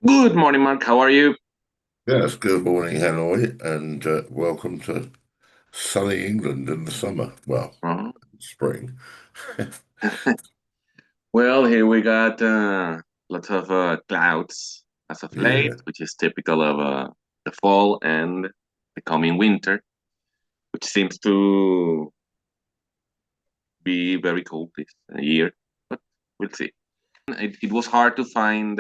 Good morning, Mark. How are you? Yes, good morning, Hanoi, and welcome to sunny England in the summer. Well, Uh-huh. spring. Well, here we got lots of clouds as of late, Yeah, which is typical of the fall and the coming winter, which seems to be very cold this year, but we'll see. It was hard to find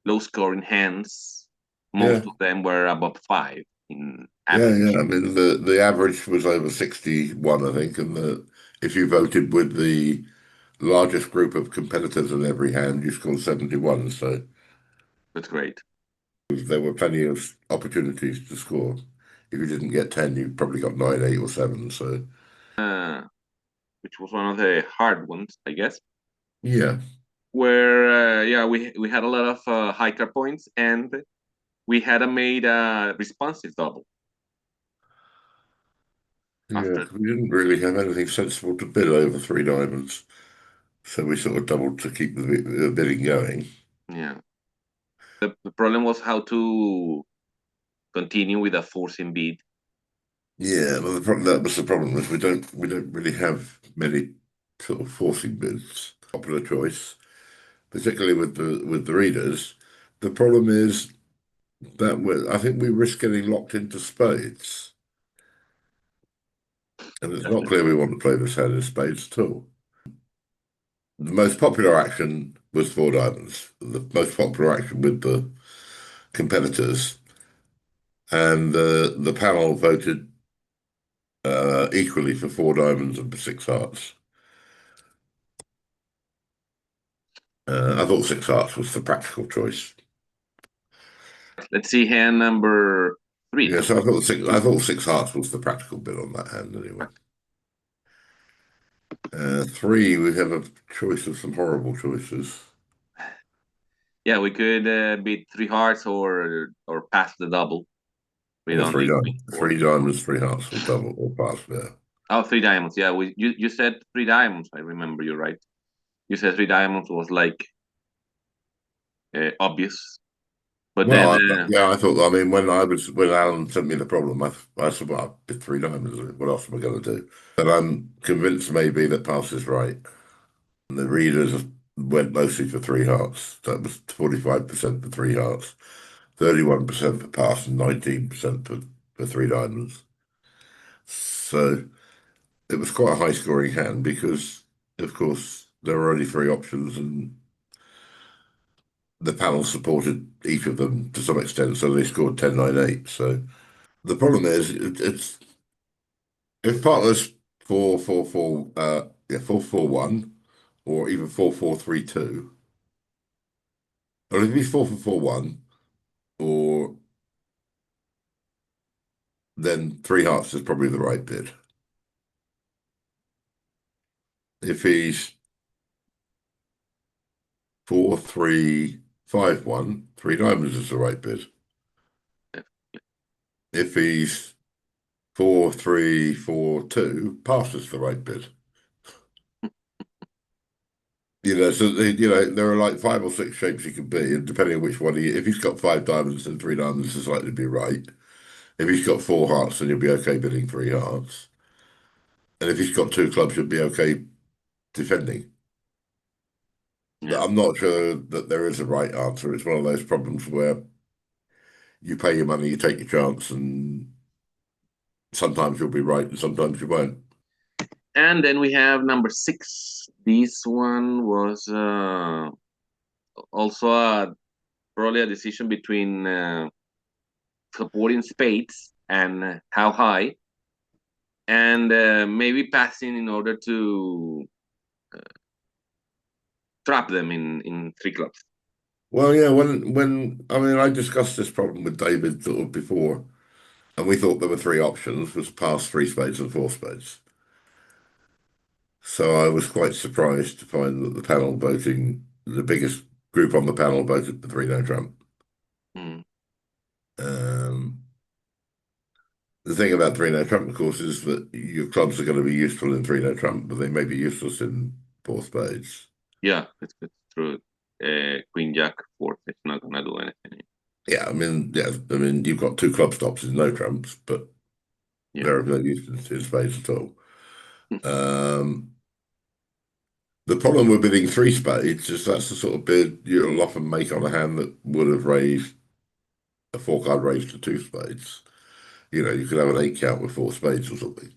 low-scoring hands. Most yeah, of them were above five in yeah. average. I mean, the average was over 61, I think, and if you voted with the largest group of competitors in every hand, you scored 71. So That's great. there were plenty of opportunities to score. If you didn't get 10, you probably got 9, 8, or 7. So Uh, which was one of the hard ones, I guess. yeah, Where yeah, we had a lot of hiker points and we had a made responsive double yeah. after. We didn't really have anything sensible to bid over three diamonds. So we sort of doubled to keep the bidding going. Yeah, the problem was how to continue with a forcing beat. Yeah, well, the problem that was the problem is we don't really have many sort of forcing bids. Popular choice, particularly with the readers. The problem is that I think we risk getting locked into spades, and it's not clear we want to play this hand in spades at all. The most popular action was four diamonds. The most popular action with the competitors, and the panel voted equally for four diamonds and for six hearts. I thought six hearts was the practical choice. Let's see hand number three. Yeah, so I thought six hearts was the practical bit on that hand anyway. Three, we have a choice of some horrible choices. Yeah, we could beat three hearts or pass the double with Or three only diamonds, queen four. three diamonds, three hearts, or double, or pass there. Oh, three diamonds. Yeah, you said three diamonds. I remember you right. You said three diamonds was like obvious, but then Yeah, I thought. I mean, when Alan sent me the problem, I said, "Well, I did three diamonds. What else am I going to do?" But I'm convinced maybe that pass is right. And the readers went mostly for three hearts. That was 45% for three hearts, 31% for pass, and 19% for three diamonds. So it was quite a high scoring hand because, of course, there were only three options and the panel supported each of them to some extent. So they scored 10, 9, 8. So the problem is it's if partners 4-4-4, yeah, 4-4-1 or even 4-4-3-2, or if he's 4-4-1 or then three hearts is probably the right bid. If he's 4-3-5-1, three diamonds is the right bid. If he's 4-3-4-2, pass is the right bid. There are like five or six shapes he could be, and depending on which one if he's got five diamonds, then three diamonds is likely to be right. If he's got four hearts, then you'll be okay bidding three hearts. And if he's got two clubs, you'll be okay defending. But yeah, I'm not sure that there is a right answer. It's one of those problems where you pay your money, you take your chance, and sometimes you'll be right and sometimes you won't. and then we have number six. This one was also probably a decision between supporting spades and how high, and maybe passing in order to trap them in three clubs. Well, yeah, when I mean I discussed this problem with David sort of before, and we thought there were three options, was pass, three spades, and four spades. So I was quite surprised to find that the biggest group on the panel voted for three no trump. Mm, Um, the thing about three no trump, of course, is that your clubs are going to be useful in three no trump, but they may be useless in four spades. yeah, it's true. Queen Jack fourth. It's not gonna do anything. Yeah, I mean, you've got two club stops and no trumps, but Yeah. they're of no use in spades at all. Um, the problem with bidding three spades is that's the sort of bid you'll often make on a hand that would have raised a four card raise to two spades. You know, you could have an eight count with four spades or something.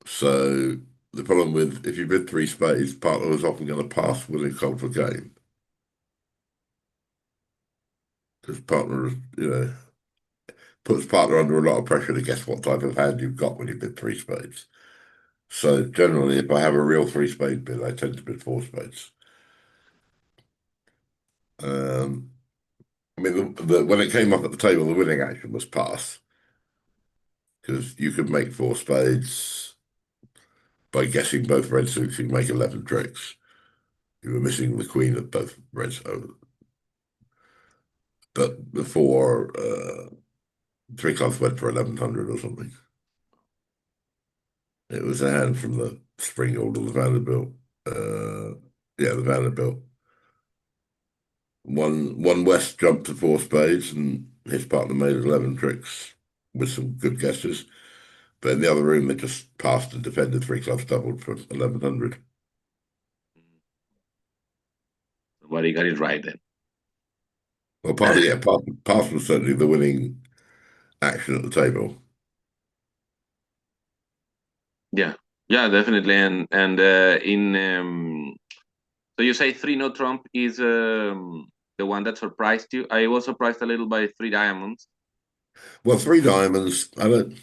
So the problem with if you bid three spades, partner is often going to pass winning cold for game because partner, puts partner under a lot of pressure to guess what type of hand you've got when you bid three spades. So generally, if I have a real three spade bid, I tend to bid four spades. Um, I mean, when it came up at the table, the winning action was pass because you could make four spades by guessing both red suits. You can make 11 tricks. You were missing the queen of both reds. But before three clubs went for 1100 or something. It was a hand from the spring order, the Vanderbilt. Yeah, the Vanderbilt. One West jumped to four spades, and his partner made 11 tricks with some good guesses. But in the other room, they just passed and defended three clubs doubled for 1100. Somebody got it right then. Well, pass was certainly the winning action at the table. Yeah, yeah, definitely. And in so you say three no trump is the one that surprised you. I was surprised a little by three diamonds. Well, three diamonds. I don't.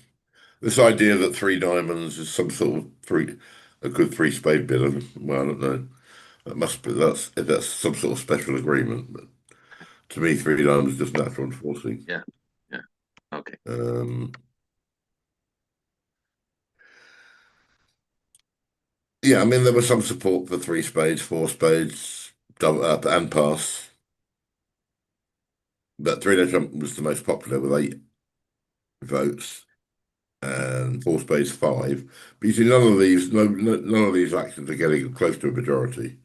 This idea that three diamonds is some sort of a good three spade bid. Well, I don't know. That must be that's if that's some sort of special agreement. But to me, three diamonds is just natural enforcing. Yeah, yeah, okay. Um, yeah, I mean there was some support for three spades, four spades, double up and pass. But three no trump was the most popular with 8 votes, and four spades 5. But you see, none of these actions are getting close to a majority.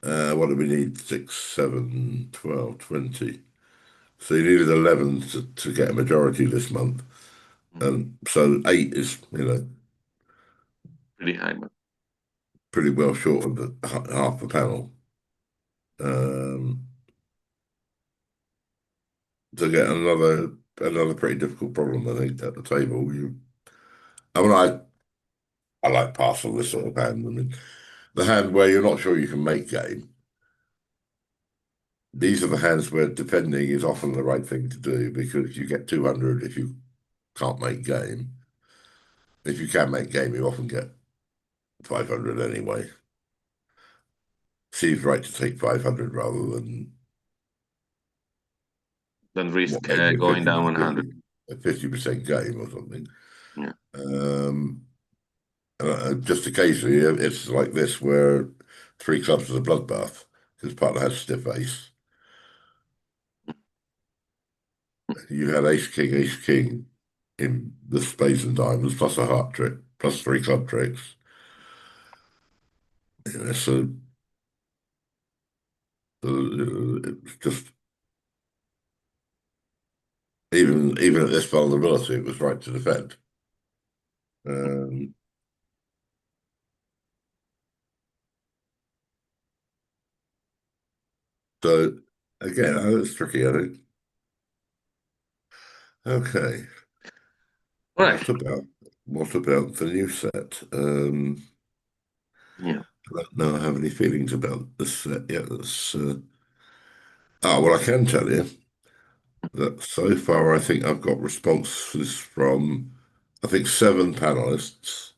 What do we need? 6, 7, 12, 20. So you needed 11 to get a majority this month. Mm, And so 8 is, pretty high, but pretty well short of half the panel. Um, to get another pretty difficult problem, I think, at the table. I mean, I like pass on this sort of hand. I mean, the hand where you're not sure you can make game. These are the hands where defending is often the right thing to do because you get 200 if you can't make game. If you can make game, you often get 500 anyway. Seems right to take 500 rather than don't what risk may be going down 100. a 50% game or something. Yeah. Um, just occasionally, it's like this where three clubs is a bloodbath because partner has stiff ace. You had ace king in the spades and diamonds plus a heart trick plus three club tricks. So it's just even at this vulnerability, it was right to defend. Um, so again, it's tricky, I think. Okay, All right. what about the new set? Yeah. I don't know I have any feelings about this set yet. Well, I can tell you that so far I think I've got responses from I think 7 panelists,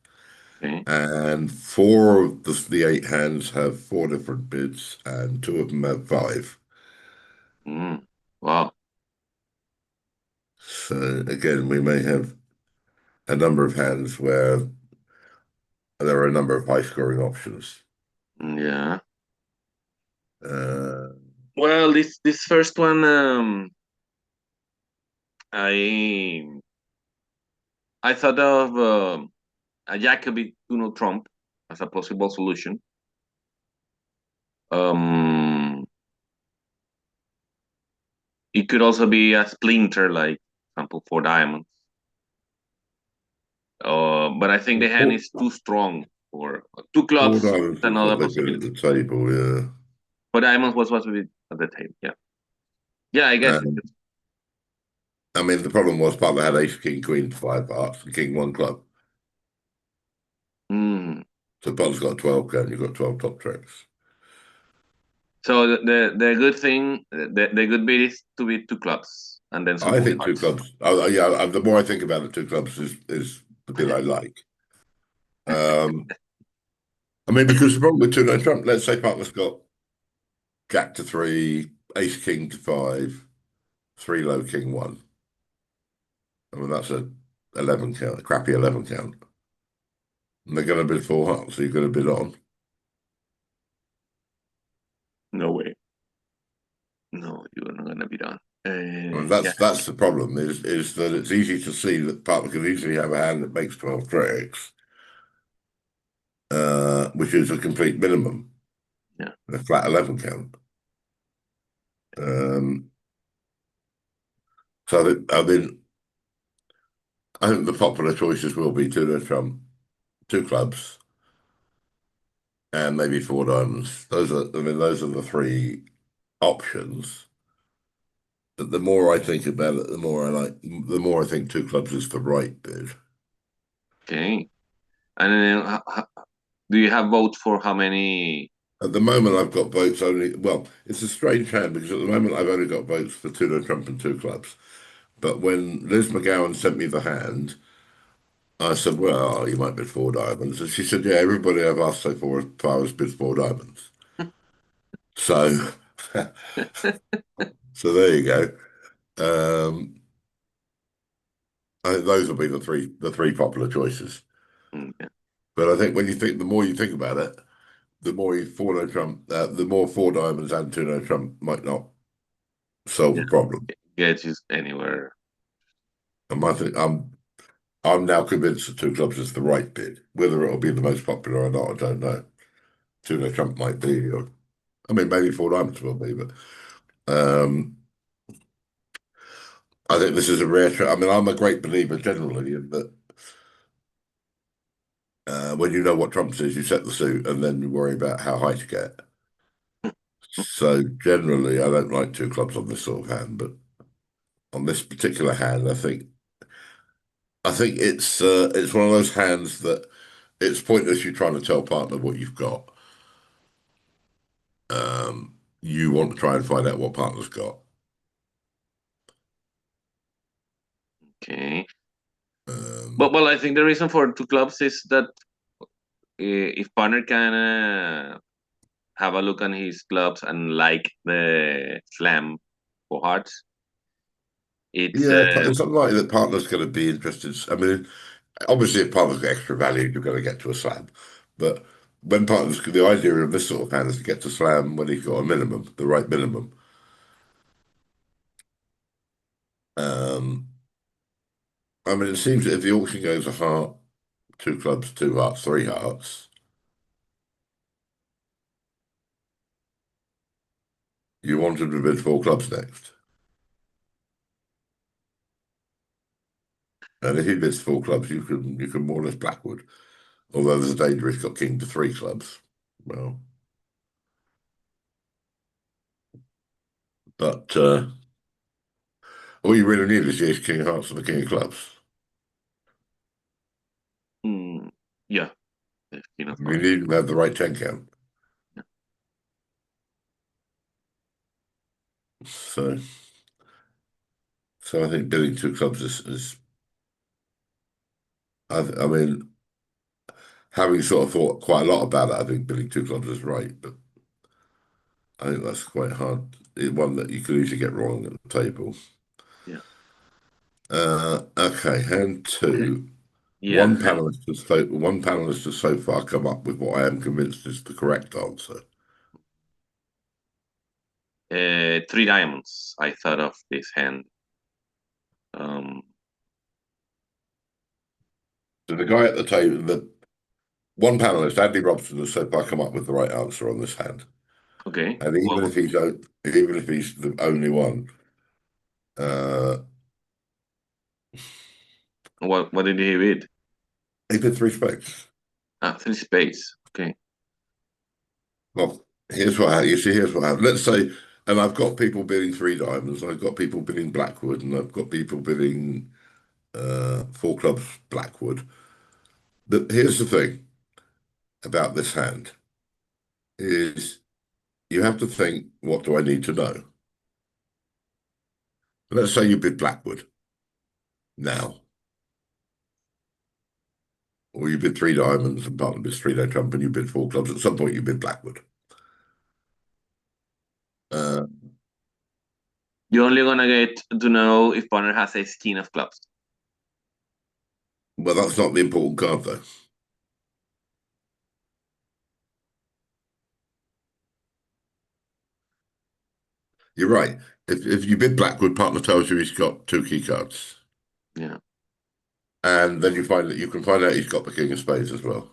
Okay. and four of the 8 hands have 4 different bids, and 2 of them have 5. Mm. Wow. So again, we may have a number of hands where there are a number of high-scoring options. Yeah. Uh, Well, this first one, I I thought of a Jacobi Uno Trump as a possible solution. Um, it could also be a splinter, like for example, four diamonds. But I think the hand Four, is too strong for two four clubs. diamonds was Another what they did at possibility. the table, yeah. Four diamonds was what we did at the table. Yeah, yeah. I guess. Um, I mean, the problem was Butler had ace, king, queen, five hearts, and king one club. Mm. So Butler's got 12 count, you've got 12 top tricks. So the good thing, the good bit is to be two clubs and then some I full think two hearts. clubs. Yeah, the more I think about it, two clubs is the bit I like. Um, I mean, because the problem with two no trump, let's say partner's got jack to three, ace king to five, three low king one. I mean, that's a 11 count, a crappy 11 count. And they're going to bid four hearts, so you're going to bid on. No way. No, you're not gonna be done. I mean, Yeah. that's the problem is that it's easy to see that partner can easily have a hand that makes 12 tricks, which is a complete minimum, Yeah. a flat 11 count. Um, so I think the popular choices will be two Trump, two clubs, and maybe four diamonds. Those are the three options. But the more I think about it, the more I think two clubs is the right bid. Okay. And then, do you have votes for how many? At the moment, I've got votes only. Well, it's a strange hand because at the moment I've only got votes for two Trump and two clubs. But when Liz McGowan sent me the hand, I said, "Well, you might bid four diamonds," and she said, "Yeah, everybody I've asked so far has bid four diamonds." So, so there you go. Um, I think those will be the three popular choices. Yeah. But I think when you think, the more you think about it, the more you four no trump, the more four diamonds and two no trump might not solve Yeah. the problem. Get you anywhere. And I'm now convinced that two clubs is the right bid. Whether it'll be the most popular or not, I don't know. Two no trump might be, or I mean, maybe four diamonds will be, but um, I think this is a rare. I mean, I'm a great believer generally in that. When you know what trumps is, you set the suit and then you worry about how high to get. So generally, I don't like two clubs on this sort of hand, but on this particular hand, I think it's one of those hands that it's pointless you trying to tell partner what you've got. You want to try and find out what partner's got. Okay. But Um, well, I think the reason for two clubs is that if partner can have a look on his clubs and like the slam for hearts, it's yeah, it's unlikely that partner's going to be interested. I mean, obviously, if partner's got extra value, you're going to get to a slam. But when partners, the idea of this sort of hand is to get to slam when he's got a minimum, the right minimum. Um, I mean, it seems that if the auction goes a heart, two clubs, two hearts, three hearts, you want him to bid four clubs next. And if he bids four clubs, you can more or less blackwood. Although there's a danger he's got king to three clubs. Well, but all you really need is the ace king of hearts and the king of clubs. mm, yeah, the king of You hearts. need to have the right 10 count. Yeah. So, so I think bidding two clubs is I mean, having sort of thought quite a lot about it, I think bidding two clubs is right, but I think that's quite hard. It's one that you could easily get wrong at the table. Yeah. Okay, hand two. Yeah. One panelist has so far come up with what I am convinced is the correct answer. Three diamonds. I thought of this hand. Um, So the guy at the table, the one panelist, Andy Robson, has so far come up with the right answer on this hand. Okay. And even if he's the only one, uh, what did he read? he did three spades. Ah, three spades. Okay. Well, here's what happened. Let's say, and I've got people bidding three diamonds, I've got people bidding Blackwood, and I've got people bidding four clubs Blackwood. Here's the thing about this hand is you have to think, what do I need to know? Let's say you bid Blackwood now, or you bid three diamonds and partner bids three no trump, and you bid four clubs. At some point, you bid Blackwood. Uh, You're only gonna get to know if partner has a king of clubs. well, that's not the important card, though. You're right. If you bid Blackwood, partner tells you he's got two key cards. Yeah. And then you can find out he's got the king of spades as well.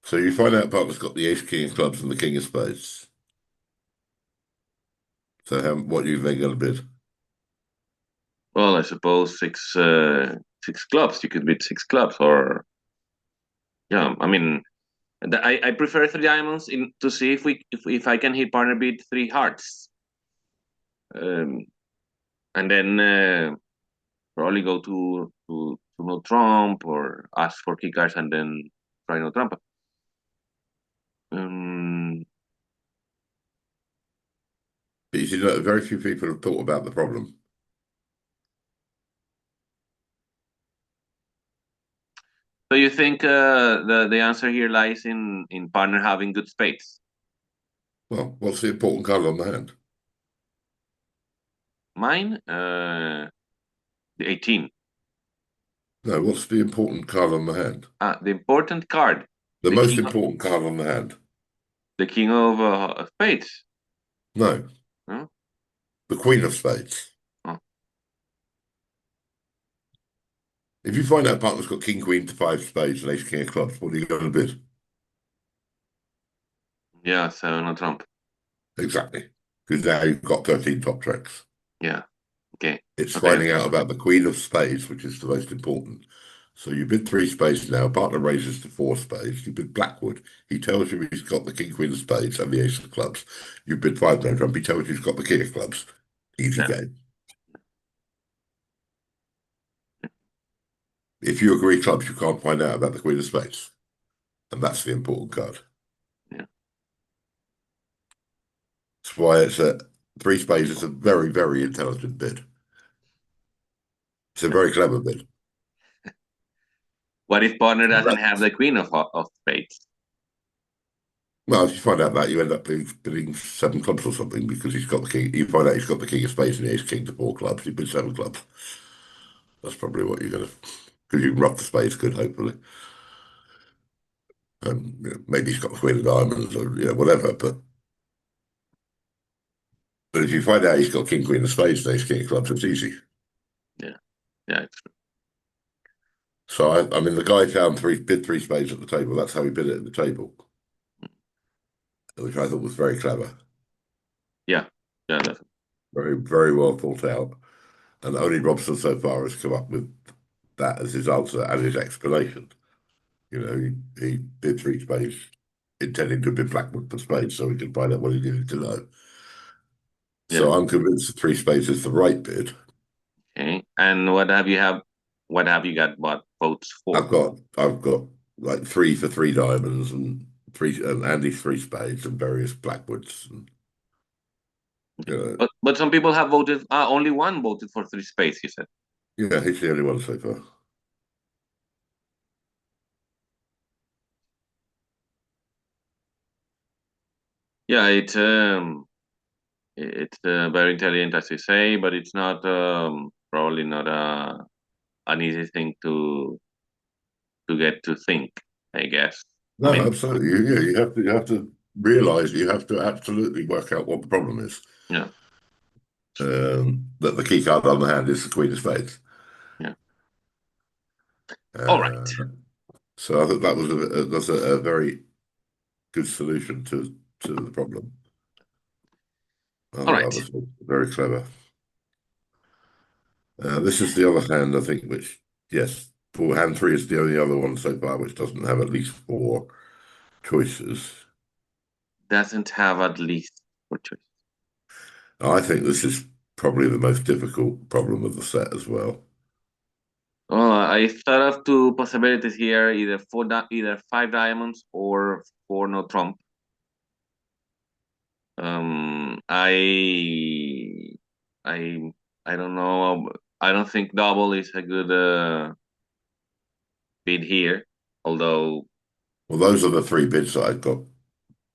So you find out partner's got the ace king of clubs and the king of spades. So what are you then going to bid? Well, I suppose six clubs. You could bid six clubs, or yeah. I mean, I prefer three diamonds in to see if I can hit partner beat three hearts. Um, and then probably go to no trump or ask for kickers and then try no trump. Um, But you see, look, very few people have thought about the problem. so you think the answer here lies in partner having good spades? Well, what's the important card on the hand? Mine, the 18. No, what's the important card on the hand? Ah, the important card, The the most king, important card on the hand. the king of spades. No, No? the queen of spades. Oh, If you find out partner's got king, queen to five spades and ace, king of clubs, what are you going to bid? yeah, so no trump. Exactly. Because now you've got 13 top tricks. Yeah. Okay. It's Okay. finding out about the queen of spades, which is the most important. So you bid three spades now, partner raises to four spades. You bid Blackwood. He tells you he's got the king, queen of spades and the ace of clubs. You bid five no trump. He tells you he's got the king of clubs. Easy Yeah. game. If you agree clubs, you can't find out about the queen of spades. And that's the important card. Yeah. That's why it's a three spades is a very, very intelligent bid. It's a very clever bid. What if partner doesn't have Correct. the queen of spades? Well, if you find out that, you end up bidding seven clubs or something because he's got the king. You find out he's got the king of spades and the ace king to four clubs. You bid seven clubs. That's probably what you're going to, because you can rough the spades good, hopefully. And maybe he's got the queen of diamonds or whatever. But if you find out he's got king, queen of spades and ace king of clubs, it's easy. Yeah. Yeah. So I mean, the guy found bid three spades at the table. That's how he bid it at the table, which I thought was very clever, Yeah. Yeah. Definitely. very, very well thought out. And only Robson so far has come up with that as his answer and his explanation. He did three spades, intending to bid Blackwood for spades so he could find out what he needed to know. Yeah. So I'm convinced that three spades is the right bid. Okay. And what have you got bought votes for? I've got like three for three diamonds and three and Andy's three spades and various Blackwoods and But some people have voted. Only one voted for three spades. He said. yeah, he's the only one so far. Yeah. It's very intelligent as you say, but it's not probably not an easy thing to get to think. I guess. I No, mean, absolutely. Yeah, you have to realize you have to absolutely work out what the problem is. yeah. That the key card on the hand is the Queen of Spades. Yeah. All right. Uh, so I thought that was a very good solution to the problem. I All thought that right. was very clever. This is the other hand, I think, which, yes, for hand three is the only other one so far which doesn't have at least four choices. Doesn't have at least four choices. I think this is probably the most difficult problem of the set as well. Oh, I thought of two possibilities here: either five diamonds or four no trump. I, I don't know. I don't think double is a good bid here. Although, Well, those are the three bids that I've got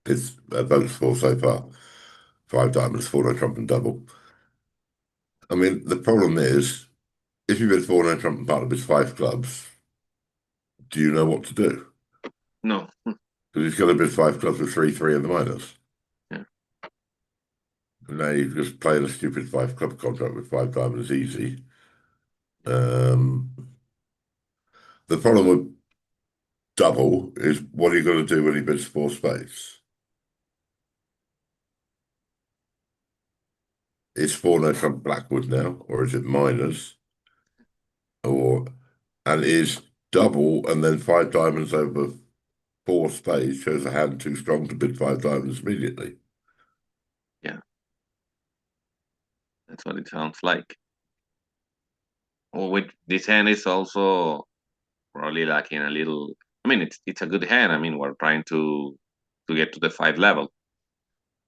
bids, votes for so far. Five diamonds, four no trump and double. I mean, the problem is, if you bid four no trump and partner bids five clubs, do you know what to do? no. Because he's got to bid five clubs with three, three in the minors. Yeah, And now you're just playing a stupid five club contract with five diamonds easy. Um, the problem with double is what are you going to do when he bids four spades? Is four no trump Blackwood now, or is it minors? Or and is double and then five diamonds over four spades shows a hand too strong to bid five diamonds immediately. yeah, that's what it sounds like. Well, with this hand is also probably lacking a little. I mean, it's a good hand. I mean, we're trying to get to the five level,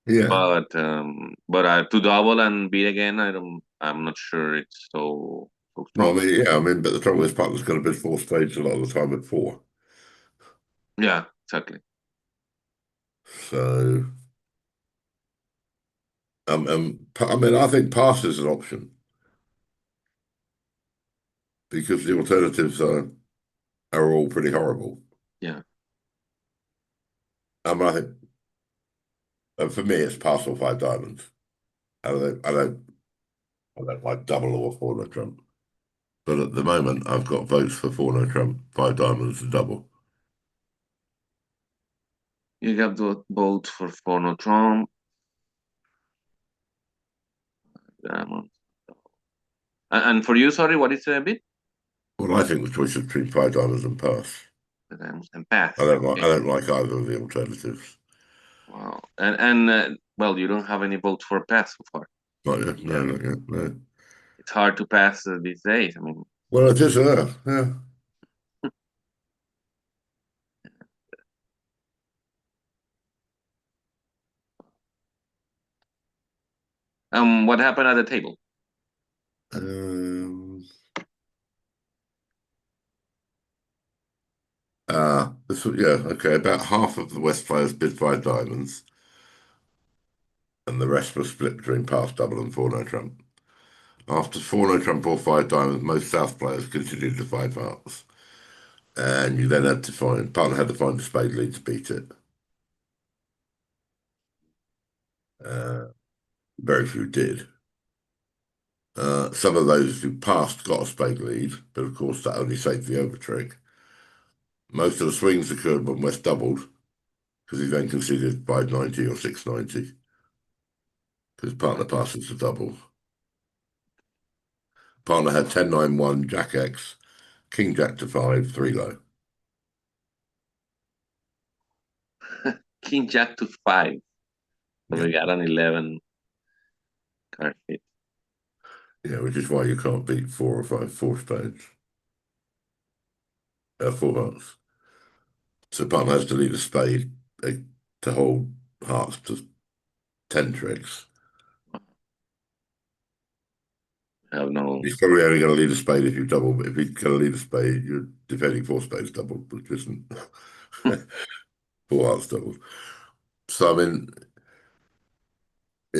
Yeah. but to double and beat again, I'm not sure it's so No, I strong. mean, yeah, I mean, but the trouble is, partner's going to bid four spades a lot of the time at four. Yeah, exactly. So, I mean, I think pass is an option because the alternatives are all pretty horrible. Yeah, I mean, I think, and for me, it's pass or five diamonds. I don't like double or four no trump. But at the moment, I've got votes for four no trump, five diamonds, and double. you got the vote for no trump. Um, and for you, sorry, what is the bid? Well, I think the choice is between five diamonds and pass. The diamonds and pass. I Okay. don't like either of the alternatives. Wow. And well, you don't have any votes for pass so far. Not yet, no, Yeah, not yet, no. it's hard to pass these days. I mean, Well, it is, yeah. what happened at the table? Um, yeah, okay. About half of the West players bid five diamonds, and the rest were split between pass, double, and four no trump. After four no trump or five diamonds, most South players continued to five hearts, and you then had to find partner had to find a spade lead to beat it. Uh, very few did. Some of those who passed got a spade lead, but of course that only saved the over trick. Most of the swings occurred when West doubled, because he then conceded 590 or 690, because partner passes the double. Partner had 10-9-1, Jack X, King Jack to 5, 3 low. King Jack to five. So Yeah, we got an 11 card hit. yeah, which is why you can't beat four or five, four spades, four hearts. So partner has to lead a spade to hold hearts to 10 tricks. I have no. He's probably only going to lead a spade if you double, but if he's going to lead a spade, you're defending four spades double, which isn't four hearts double. So, I mean,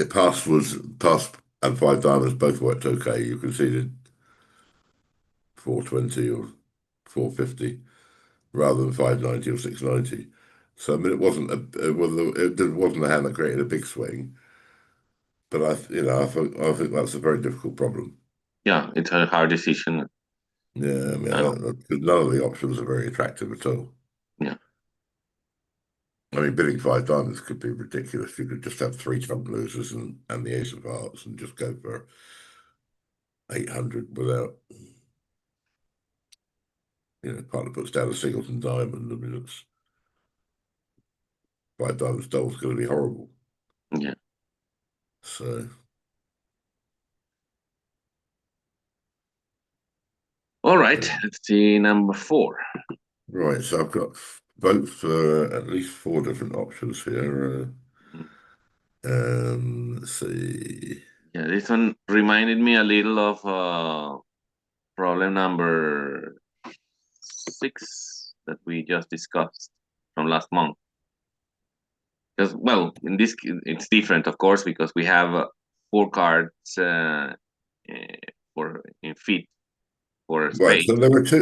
pass and five diamonds both worked okay. You conceded 420 or 450 rather than 590 or 690. So, I mean, it wasn't a hand that created a big swing, but I think that's a very difficult problem. Yeah, it's a hard decision. Yeah, I mean, Uh, none of the options are very attractive at all. yeah. I mean, bidding five diamonds could be ridiculous. You could just have three trump losers and the ace of hearts and just go for 800 without, partner puts down a singleton diamond. I mean, it's five diamonds double's going to be horrible. Yeah. So, All right. yeah. Let's see number 4. Right. So I've got votes for at least four different options here. Mm. Let's see. Yeah, this one reminded me a little of problem number 6 that we just discussed from last month. Because, well, in this it's different, of course, because we have 4 cards for in feet for Right. spade. So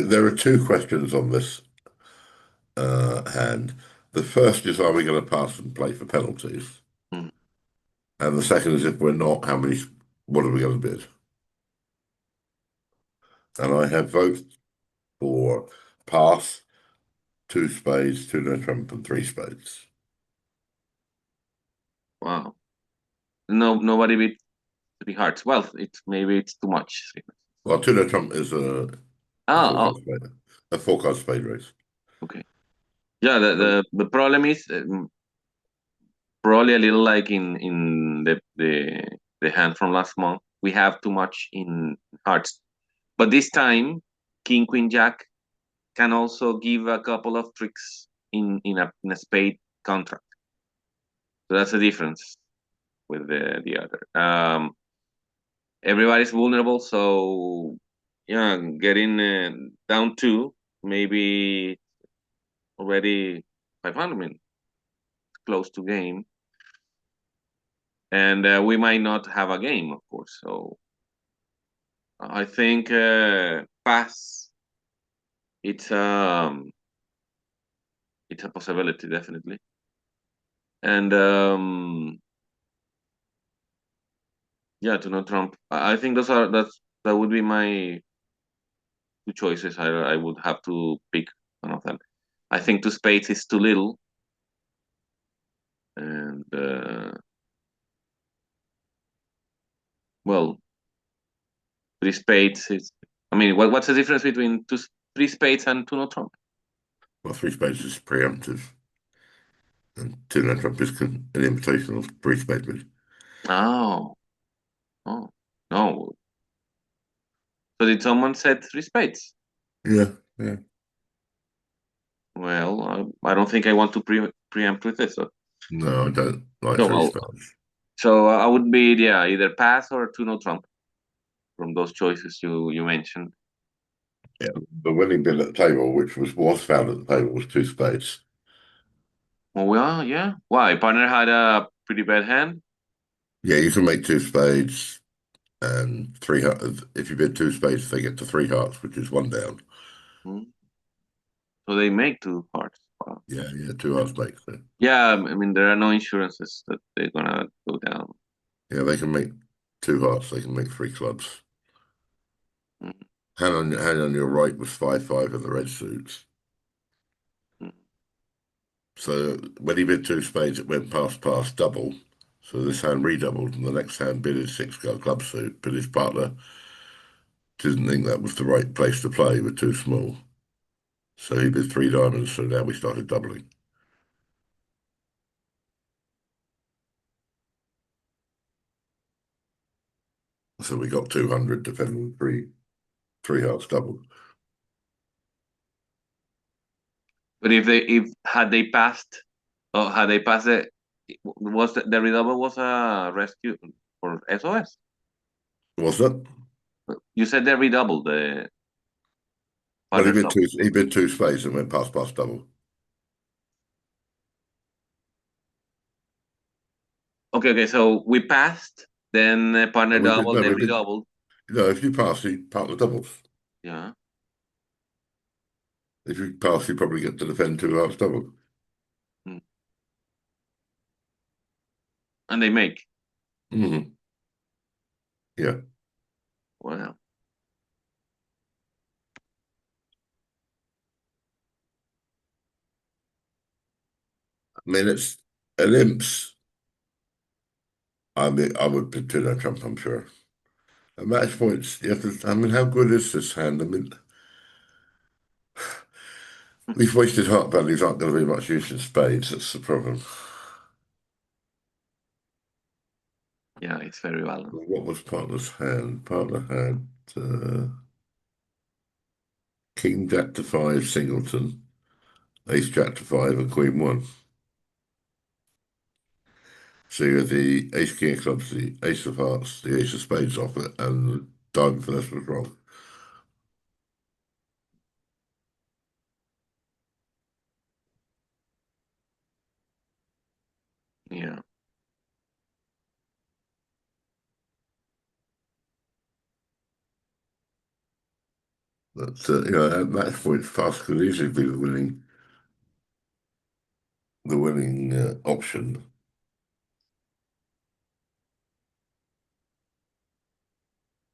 there are two questions on this hand. The first is, are we going to pass and play for penalties? Mm. And the second is, if we're not, what are we going to bid? And I have votes for pass, two spades, two no trump, and three spades. Wow. No, nobody beat 3 hearts. Well, maybe it's too much. Well, two no trump is a Ah, four oh, card spade, a four card spade race. okay. Yeah, the Um, the, the problem is probably a little like in the hand from last month. We have too much in hearts, but this time King Queen Jack can also give a couple of tricks in a spade contract. So that's the difference with the other. Everybody's vulnerable, so yeah, getting down 2 maybe already 500 minutes close to game, and we might not have a game, of course. So I think pass. It's a possibility, definitely, and yeah, to not Trump. I think that would be my 2 choices. I would have to pick one of them. I think 2 spades is too little, and well, 3 spades is. I mean, what's the difference between 3 spades and two no Trump? well, three spades is preemptive, and two no trump is an invitational three spade bid. Oh, oh, no. So did someone said 3 spades? Yeah, yeah. Well, I don't think I want to preempt with this. So, No, I don't like so, three I'll, spades. so I would be, yeah, either pass or two no Trump from those choices you mentioned. Yeah. The winning bid at the table, which was found at the table, was two spades. Oh, well, yeah. Why? Partner had a pretty bad hand. Yeah, you can make two spades and three hearts. If you bid two spades, they get to three hearts, which is one down. Hmm. So they make 2 hearts. Wow. Yeah, yeah, two hearts makes it. Yeah, I mean, there are no insurances that they're gonna go down. Yeah, they can make two hearts. They can make three clubs. Mhm. Hand on your right was 5-5 in the red suits. Mhm. So when he bid two spades, it went past double. So this hand redoubled, and the next hand bid his six club suit, but his partner didn't think that was the right place to play with too small. So he bid three diamonds, so now we started doubling. So we got 200 defending three hearts doubled. But if had they passed, or had they passed was the redouble was a rescue for SOS? What's that? You said they redoubled the Well, partner's double. he bid two spades and went past double. Okay, okay. So we passed, then partner And we bid double, no, then we bid redoubled. no. If you pass, you partner doubles. Yeah. If you pass, you probably get to defend two hearts double. Mm. And they make. Hmm. Yeah. Wow. I mean, it's an imps. I would be no Trump, I'm sure. At match points, you have to, I mean, how good is this hand? I mean, these wasted heart values aren't going to be much use in spades. That's the problem. Yeah, it's very balanced. What was partner's hand? Partner had King Jack to five, Singleton, Ace Jack to five, and Queen one. So you had the Ace King of clubs, the Ace of hearts, the Ace of spades off it, and the diamond first was wrong. Yeah. But at match point, fast could easily be the winning option,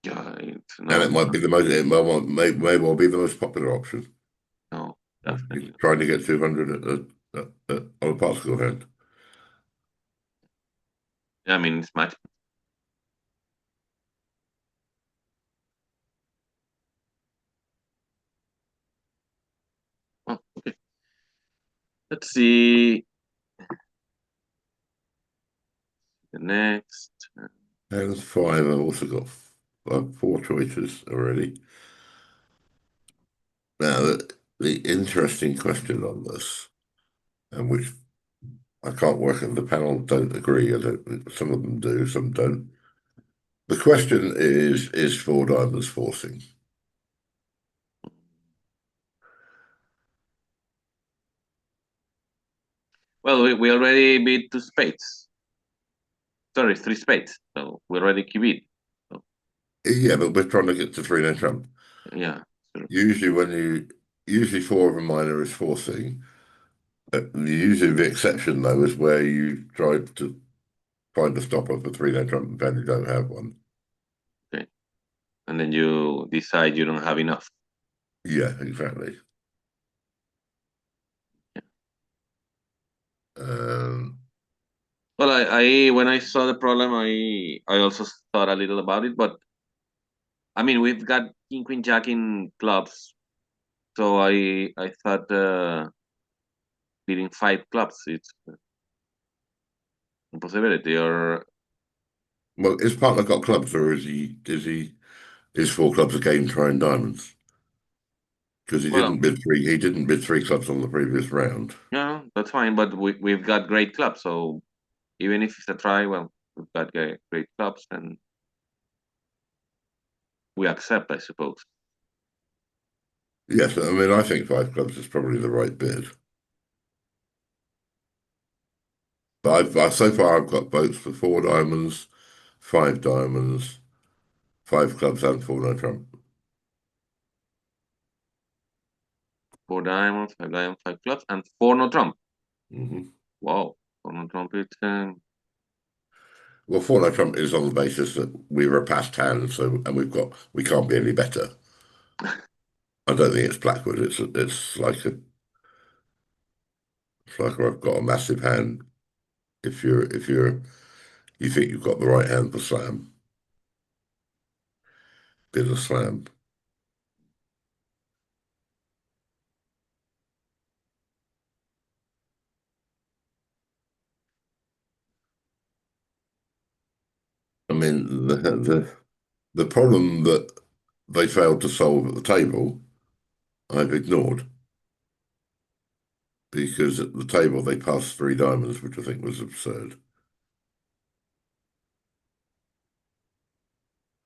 Yeah, it's and no, it might be the most. May well be the most popular option. no, You're definitely. trying to get 200 on a particle hand. I mean, it's much. Oh, okay. Let's see the next. Hands five. I've also got four choices already. Now, the interesting question on this, and which I can't work on, the panel don't agree. Some of them do, some don't. The question is four diamonds forcing? Well, we already beat two spades. Sorry, three spades. So we already beat. So, Yeah, but we're trying to get to three no trump. yeah. Sure. Usually, usually four of a minor is forcing. Usually, the exception though is where you try to find a stopper for three no trump and you don't have one. Okay. And then you decide you don't have enough. Yeah, exactly. Yeah. Um, Well, I when I saw the problem, I also thought a little about it, but I mean, we've got King Queen Jack in clubs, so I thought beating five clubs it's a possibility. Or well, his partner got clubs, or is four clubs a game trying diamonds? Because he well, didn't bid three. He didn't bid three clubs on the previous round. yeah, that's fine. But we've got great clubs, so even if it's a try, well, we've got great clubs, and we accept, I suppose. Yes, I mean I think five clubs is probably the right bid. But so far I've got votes for four diamonds, five diamonds, five clubs, and four no trump. Four diamonds, five diamonds, five clubs, and four no trump. Hmm. Wow, four no trump. It's Well, four no trump is on the basis that we were a passed hand, so and we can't be any better. I don't think it's Blackwood. It's like I've got a massive hand. If you think you've got the right hand for slam, bid a slam. I mean the problem that they failed to solve at the table, I've ignored because at the table they passed three diamonds, which I think was absurd.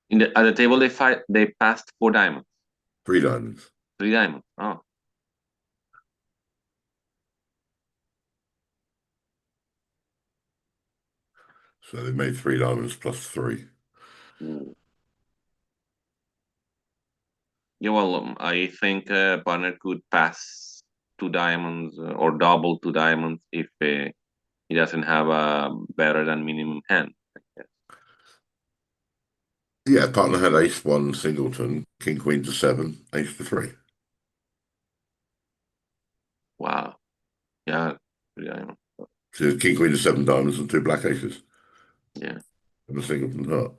in the at the table they passed four diamonds, Three diamonds. three diamonds. Oh, So they made three diamonds plus three. mm. Yeah. Well, I think partner could pass two diamonds or double two diamonds if he doesn't have a better than minimum hand. I guess. Yeah, partner had ace one, singleton, king queen to seven, ace to three. Wow. Yeah. Three diamonds. So king, queen of seven diamonds and two black aces. Yeah. And a singleton heart.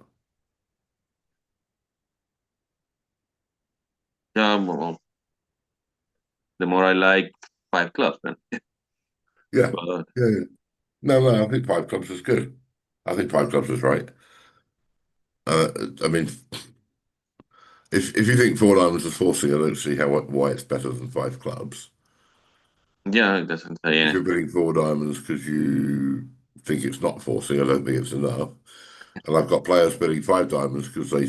Yeah. Well, the more I like five clubs, then. Yeah. But Yeah, yeah. No, I think five clubs is good. I think five clubs is right. Uh, I mean, if you think four diamonds is forcing, I don't see how why it's better than five clubs. yeah, it doesn't say If you're anything. bidding four diamonds because you think it's not forcing, I don't think it's enough. And I've got players bidding five diamonds because they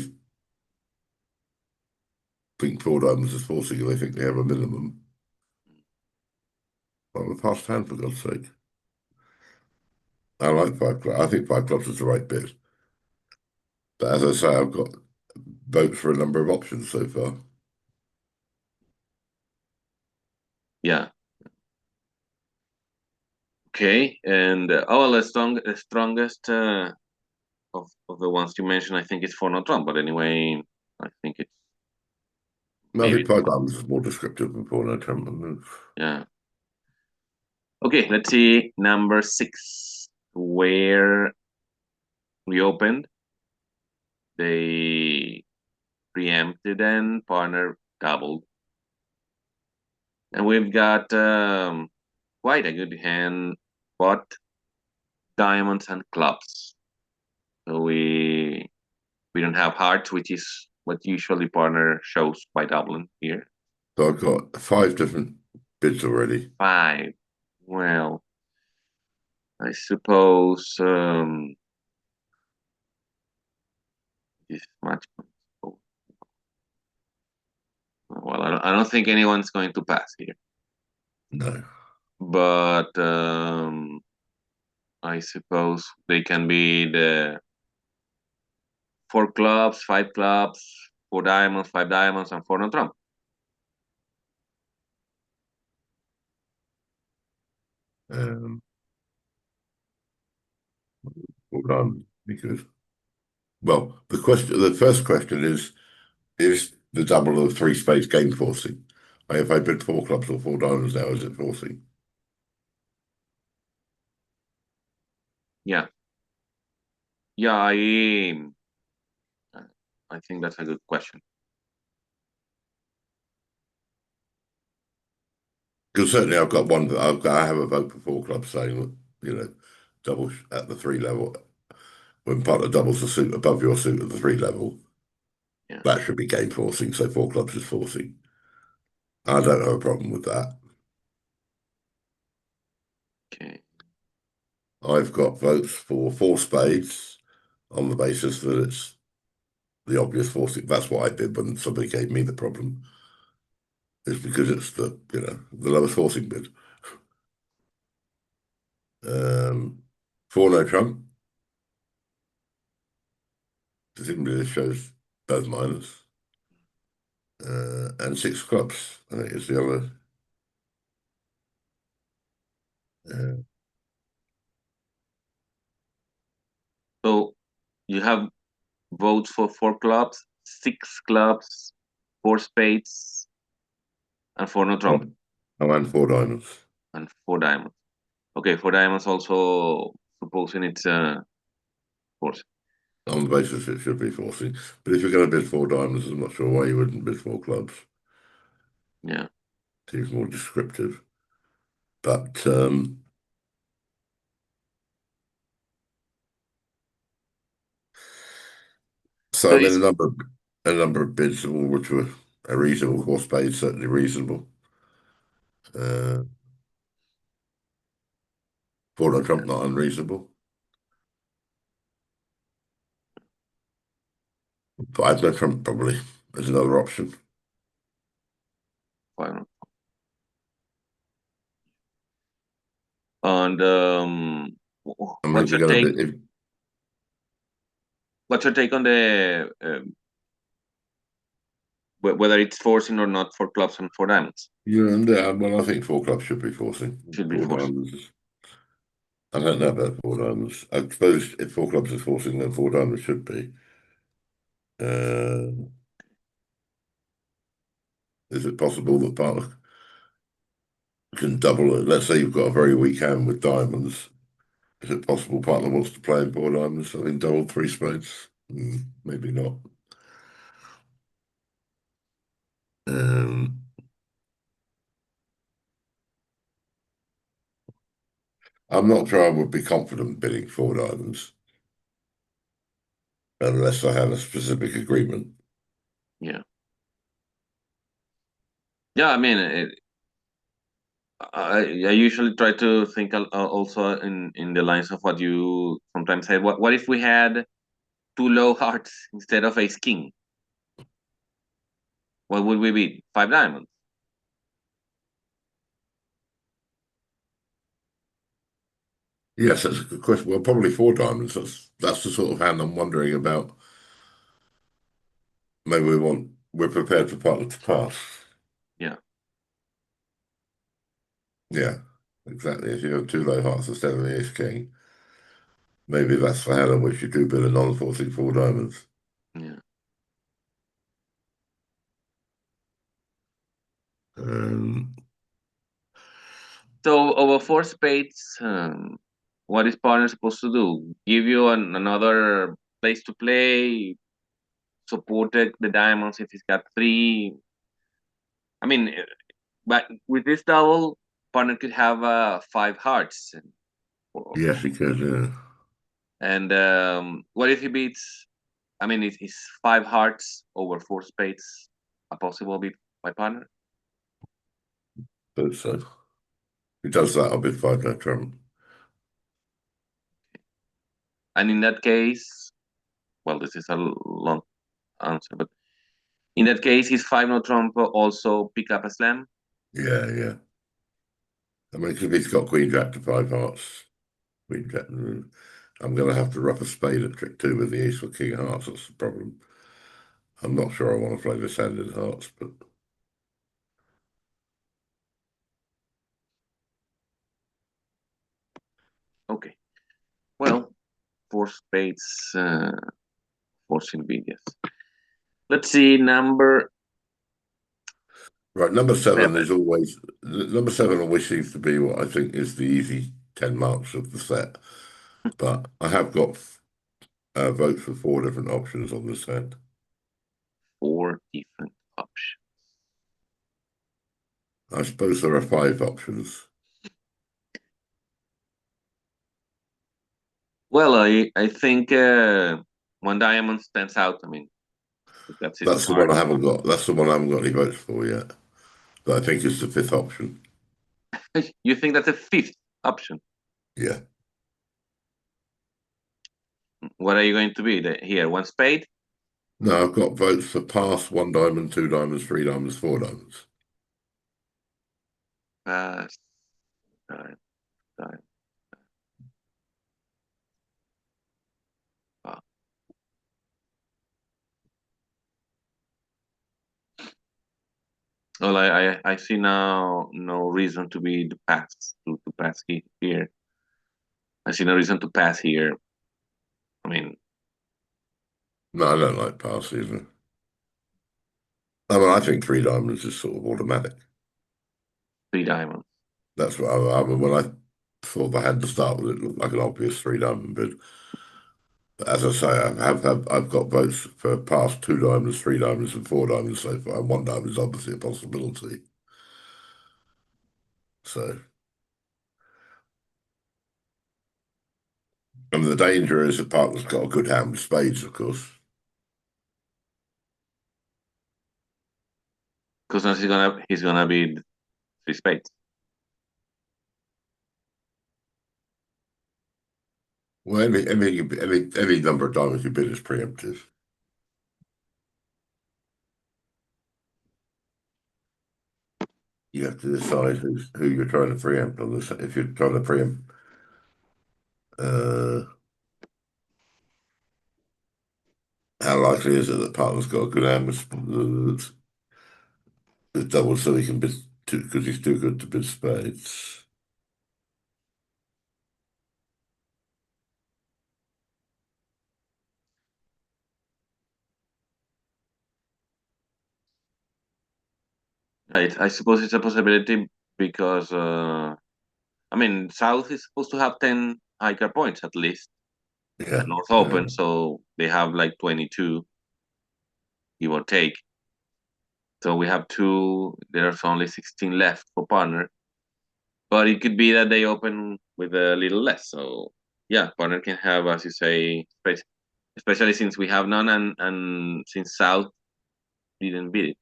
think four diamonds is forcing and they think they have a minimum. I'm a past hand, for God's sake. I like five clubs. I think five clubs is the right bid. But as I say, I've got votes for a number of options so far. Yeah. Okay. And well, the strongest of the ones you mentioned, I think it's for no Trump. But anyway, I think it's I maybe think five diamonds is more descriptive than four no trump. yeah. Okay, let's see number 6, where we opened. They preempted and partner doubled, and we've got quite a good hand, but diamonds and clubs. So we don't have hearts, which is what usually partner shows by doubling here. So I've got five different bids already. 5. Well, I suppose this much. Well, I don't think anyone's going to pass here, No. but I suppose they can be the 4 clubs, 5 clubs, 4 diamonds, 5 diamonds, and 4 no trump. Um, Hold on, because the first question is the double of three spades game forcing? If I bid four clubs or four diamonds now, is it forcing? Yeah, yeah. I think that's a good question. Because certainly I've got one that I have a vote for four clubs saying that, double at the three level, when partner doubles the suit above your suit at the three level, Yeah. that should be game forcing. So four clubs is forcing. I don't have a problem with that. Okay. I've got votes for four spades on the basis that it's the obvious forcing. That's what I did when somebody gave me the problem. Is because it's the lowest forcing bid. Four no trump. Presumably this shows both minors. And six clubs. I think is the other. Uh, So you have votes for 4 clubs, 6 clubs, 4 spades, and 4 no trump, and four diamonds. and 4 diamonds. Okay, 4 diamonds also supposing it's force. On the basis it should be forcing. But if you're going to bid four diamonds, I'm not sure why you wouldn't bid four clubs. Yeah. Seems more descriptive. But so So I mean it's a number of bids which were a reasonable. Four spades certainly reasonable. Uh, Four no trump not unreasonable. Five no trump probably is another option. fine. And I mean, if what's you're your going to take? bid, if What's your take on the whether it's forcing or not for clubs and 4 diamonds? well, I think four clubs should be forcing. Should be Four forcing. diamonds. I don't know about four diamonds. I suppose if four clubs is forcing, then four diamonds should be. Uh, is it possible that partner can double it? Let's say you've got a very weak hand with diamonds Is it possible partner wants to play in four diamonds? I mean, double three spades? Maybe not. Um, I'm not sure I would be confident bidding four diamonds unless I had a specific agreement. Yeah. Yeah, I mean, I usually try to think also in the lines of what you sometimes say. What if we had two low hearts instead of ace king? What would we be? Five diamonds. Yes, that's a good question. Well, probably four diamonds. That's the sort of hand I'm wondering about. Maybe we're prepared for partner to pass. Yeah. Yeah, exactly. If you have two low hearts instead of the ace king, maybe that's the hand on which you do bid a non-forcing four diamonds. Yeah. Um, So over four spades, what is partner supposed to do? Give you another place to play, support the diamonds if he's got three. I mean, but with this double, partner could have five hearts. yes, he could. And what if he beats? I mean, is five hearts over four spades a possible beat by partner? But so if he does that, I'll bid five no trump. And in that case, well, this is a long answer, but in that case, his five no trump also pick up a slam. Yeah, yeah. I mean, if he's got queen jack to five hearts, queen jack. I'm going to have to rough a spade at trick two with the ace or king of hearts. That's the problem. I'm not sure I want to play this hand in hearts, but Okay, well, four spades, forcing beat, yes. Let's see, number right. seven. Number seven. Always seems to be what I think is the easy 10 marks of the set. But I have got votes for four different options on this set. Four different options. I suppose there are five options. Well, I think one diamond stands out. I mean, that's his That's the one heart. I haven't got. That's the one I haven't got any votes for yet. But I think it's the fifth option. You think that's a fifth option? Yeah. What are you going to be here? One spade? No, I've got votes for pass, one diamond, two diamonds, three diamonds, four diamonds. Uh, time, time. Uh, well, I see now no reason to be the pass to pass here. I see no reason to pass here. I mean, No, I don't like pass either. I mean, I think three diamonds is sort of automatic. three diamonds. That's what I mean. When I thought I had to start with it, looked like an obvious three diamond bid. But as I say, I've got votes for past two diamonds, three diamonds, and four diamonds so far. And one diamond is obviously a possibility. So, and the danger is the partner's got a good hand with spades, of course. Because now he's gonna be three spades. Well, any number of diamonds you bid is preemptive. You have to decide who you're trying to preempt on this. If you're trying to preempt, uh, how likely is it that partner's got a good hand with double so he can bid two because he's too good to bid spades? I suppose it's a possibility because I mean South is supposed to have 10 high card points at least. The Yeah. North Open, so they have like 22, give or take. So we have two. There's only 16 left for partner, but it could be that they open with a little less. So yeah, partner can have, as you say, especially since we have none, and since South didn't beat it.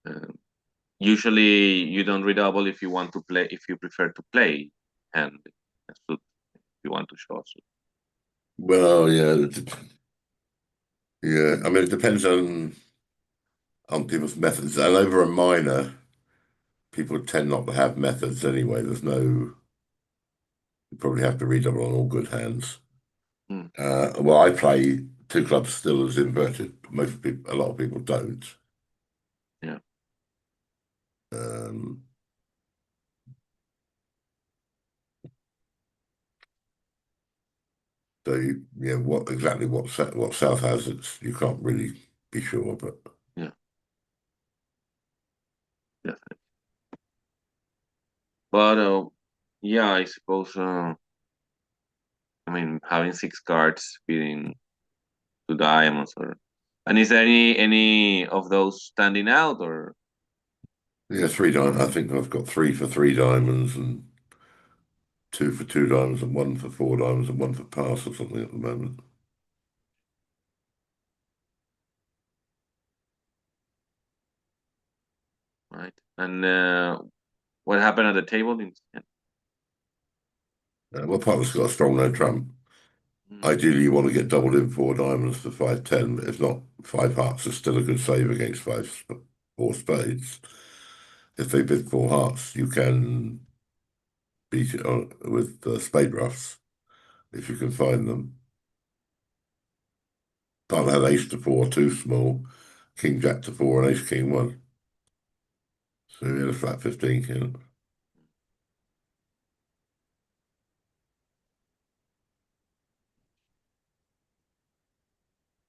Uh, Usually, you don't redouble if you want to play. If you prefer to play, and if you want to show. So, Well, yeah, yeah. I mean, it depends on people's methods. And over a minor, people tend not to have methods anyway. There's no. You probably have to redouble on all good hands. mm, Well, I play two clubs still as inverted. Most people, a lot of people don't. yeah, Um, so yeah, what exactly what South has, it's you can't really be sure, but yeah, definitely. But yeah, I suppose. I mean, having six cards beating two diamonds, or and is there any of those standing out, or yeah, three diamonds. I think I've got three for three diamonds and two for two diamonds and one for four diamonds and one for pass or something at the moment. right? And what happened at the table? Well, partner's got a strong no trump. Mm, Ideally, you want to get doubled in four diamonds for 5-10, but if not, five hearts is still a good save against four spades. If they bid four hearts, you can beat it on, with spade ruffs if you can find them. Partner had ace to four, too small, king jack to four, and ace king one. So he had a flat 15 count.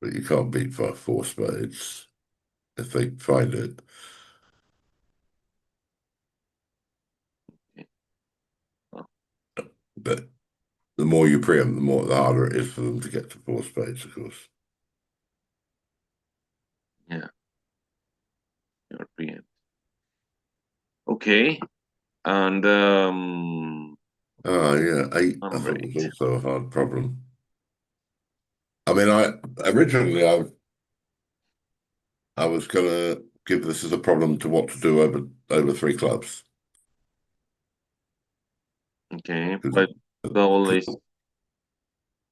But you can't beat four spades if they find it. okay. Well, But the more you preempt, the harder it is for them to get to four spades, of course. yeah, European. Okay, and Ah, yeah, eight. I number thought was 8. also a hard problem. I mean, I originally I was gonna give this as a problem to what to do over three clubs Okay, because but double is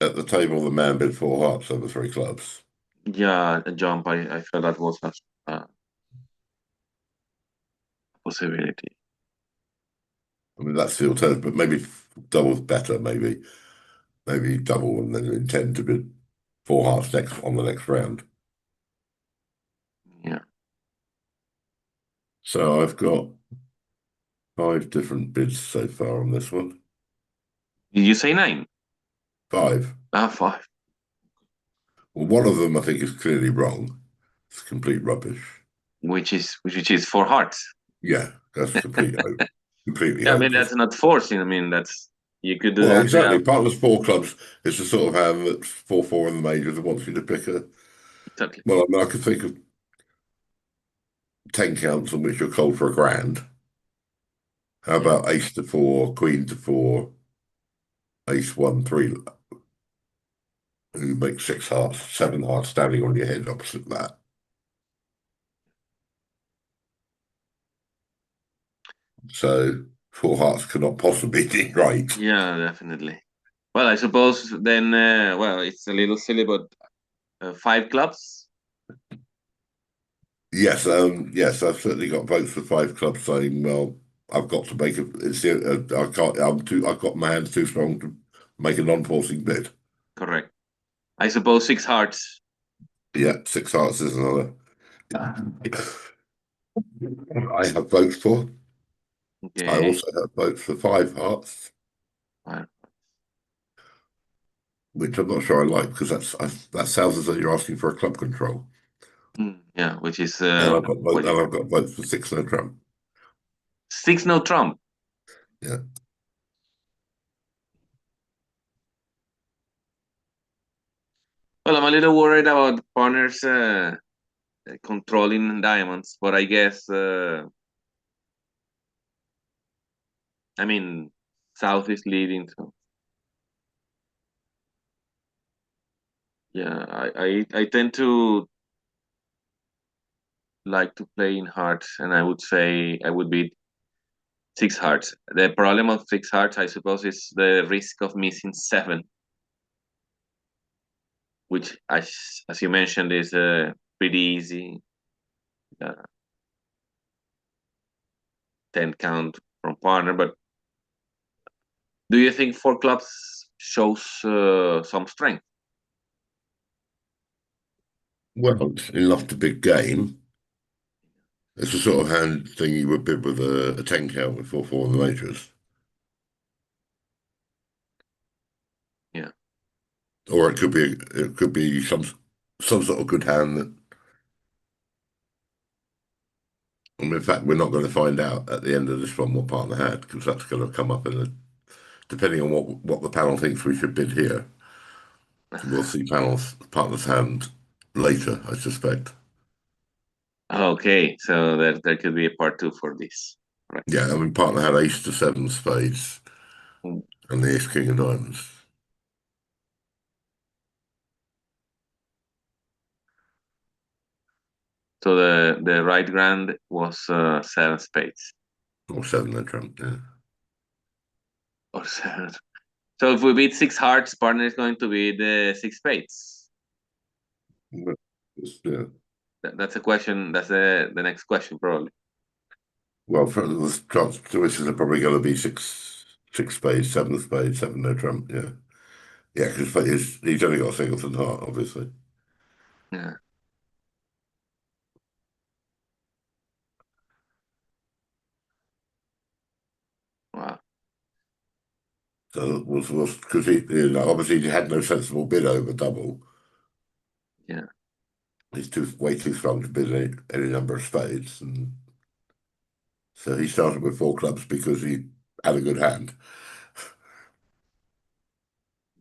at the table the man bid four hearts over three clubs. yeah a jump. I felt that was a possibility. I mean, that's the alternative, but maybe double's better. Maybe double and then intend to bid four hearts next on the next round. Yeah. So I've got five different bids so far on this one. Did you say 9? Five. 5. Well, one of them I think is clearly wrong. It's complete rubbish. Which is 4 hearts. Yeah, that's completely Yeah, I mean hopeless. that's not forcing. I mean that's you could do Well, that exactly. without Partners four clubs is the sort of hand that's 4-4 in the majors and wants you to pick a. exactly. Well, I mean, I could think of 10 counts on which you're cold for a grand. How Yeah, about ace to four, queen to four, ace one, three? You make six hearts, seven hearts standing on your head opposite that. So four hearts cannot possibly be right. yeah, definitely. Well, I suppose then. Well, it's a little silly, but 5 clubs. Yes, yes, I've certainly got votes for five clubs saying, well, I've got to make a. I can't. I've got my hands too strong to make a non-forcing bid. Correct. I suppose 6 hearts. Yeah, six hearts is another. I have votes for. I Okay. also have votes for five hearts, Well, which I'm not sure I like because that sounds as though you're asking for a club control. yeah, which is And what you I've got votes for six no trump. 6 no trump. Yeah. Well, I'm a little worried about partners controlling diamonds, but I guess I mean South is leading, so yeah, I tend to like to play in hearts, and I would say I would be six hearts. The problem of six hearts, I suppose, is the risk of missing seven, which, as you mentioned, is pretty easy. Uh, 10 count from partner, but do you think four clubs shows some strength? Well, he lost a big game. It's the sort of hand thing you would bid with a 10 count with 4-4 in the majors. Yeah. Or it could be some sort of good hand that, in fact, we're not going to find out at the end of this one what partner had, because that's going to come up depending on what the panel thinks we should bid here. We'll see partner's hand later, I suspect. Okay, so there could be a part two for this. Right. Yeah, I mean, partner had ace to seven spades Mm. and the ace king of diamonds. So the right grand was seven spades Or seven then trump, yeah. or seven. So if we beat six hearts, partner is going to be the six spades. But yeah. That's a question. That's the next question probably. Well, for the choices are probably going to be six spades, seven no trump, yeah. Yeah, because he's only got a singleton heart, obviously. Yeah. Wow. So was because obviously he had no sensible bid over double. Yeah. He's way too strong to bid any number of spades, and so he started with four clubs because he had a good hand.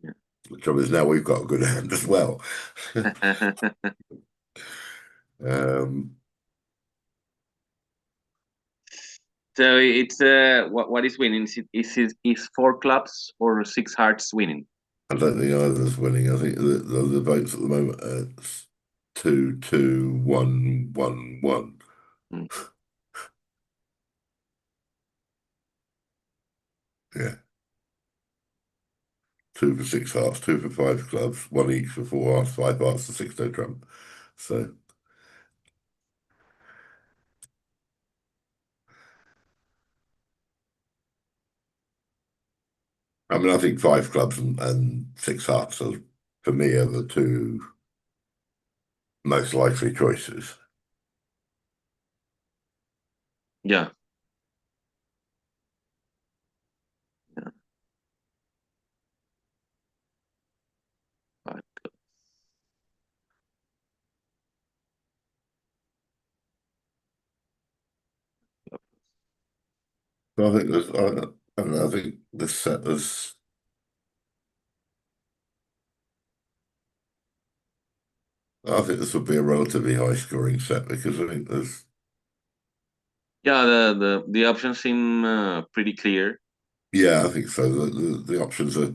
Yeah. The trouble is now we've got a good hand as well. um, So it's what is winning? Is four clubs or six hearts winning? I don't think either's winning. I think the votes at the moment are 2-2-1-1-1. Mm. Yeah, two for six hearts, two for five clubs, one each for four hearts, five hearts, and six no trump. So I mean, I think five clubs and six hearts are, for me, are the two most likely choices. Yeah. Yeah. Five clubs. So I think I don't know, I think this set is. I think this would be a relatively high scoring set because I think there's. Yeah, the options seem pretty clear. Yeah, I think so. The options are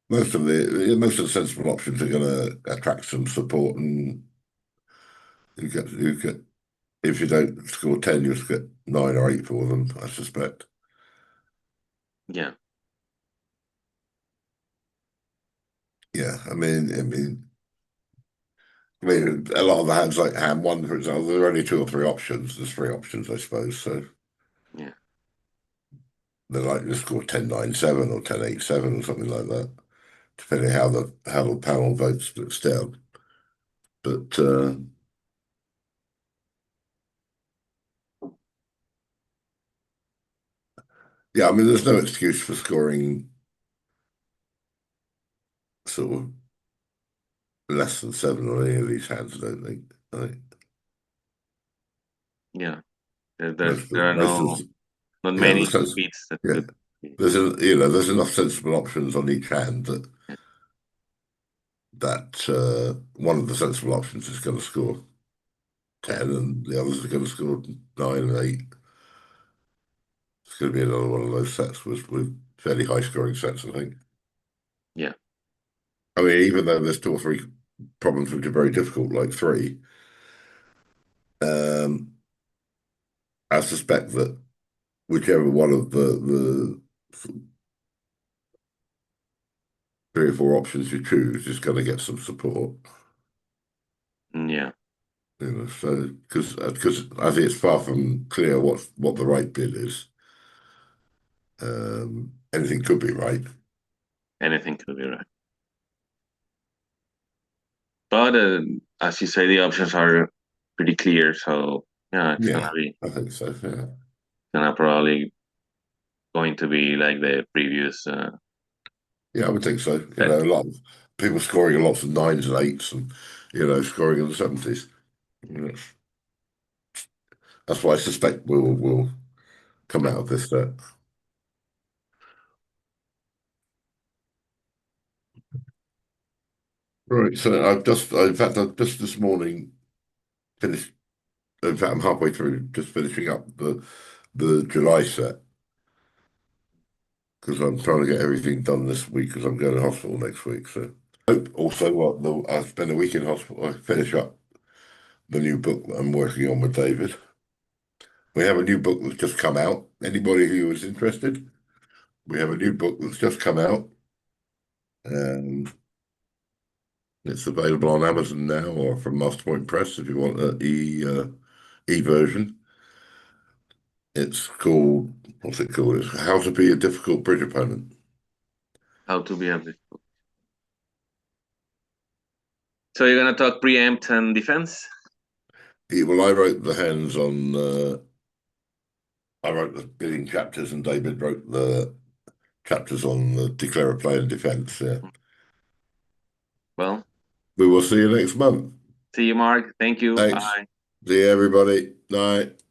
most of the sensible options are going to attract some support, and you get if you don't score 10, you'll get 9 or 8 for them. I suspect. Yeah. Yeah, I mean, a lot of the hands like hand one, for example, there are only two or three options. There's three options, I suppose. So Yeah. they're likely to score 10-9-7 or 10-8-7 or something like that, depending how the panel votes splits down. But yeah, I mean, there's no excuse for scoring sort of less than seven on any of these hands. I don't think. I think Yeah. There most there of are most of no. not Yeah, the many sense. beats that Yeah, could be. there's enough sensible options on each hand that one of the sensible options is going to score 10, and the others are going to score 9 and 8. It's going to be another one of those sets with fairly high scoring sets, I think. Yeah, I mean, even though there's two or three problems which are very difficult, like three, um, I suspect that whichever one of the three or four options you choose is going to get some support. yeah. So because I think it's far from clear what the right bid is. Anything could be right. Anything could be right. But as you say, the options are pretty clear. So yeah, it's Yeah, I think so. Yeah, gonna probably going to be like the previous yeah, I would think so. set. A lot of people scoring lots of nines and eights, and scoring in the 70s. You know, that's why I suspect will come out of this set. Right. So in fact, I've just this morning finished. In fact, I'm halfway through just finishing up the July set because I'm trying to get everything done this week because I'm going to hospital next week. So hope also I spend a week in hospital. I finish up the new book that I'm working on with David. We have a new book that's just come out. Anybody who is interested, we have a new book that's just come out. And it's available on Amazon now or from Masterpoint Press if you want an e version. It's called, what's it called? It's How to Be a Difficult Bridge Opponent. How to be a bit. So you're gonna talk preempt and defense? Well, I wrote the hands on, I wrote the bidding chapters and David wrote the chapters on the declare a play and defense. Yeah. Well, We will see you next month. see you, Mark. Thank you. Thanks. Bye. See you, everybody. Night.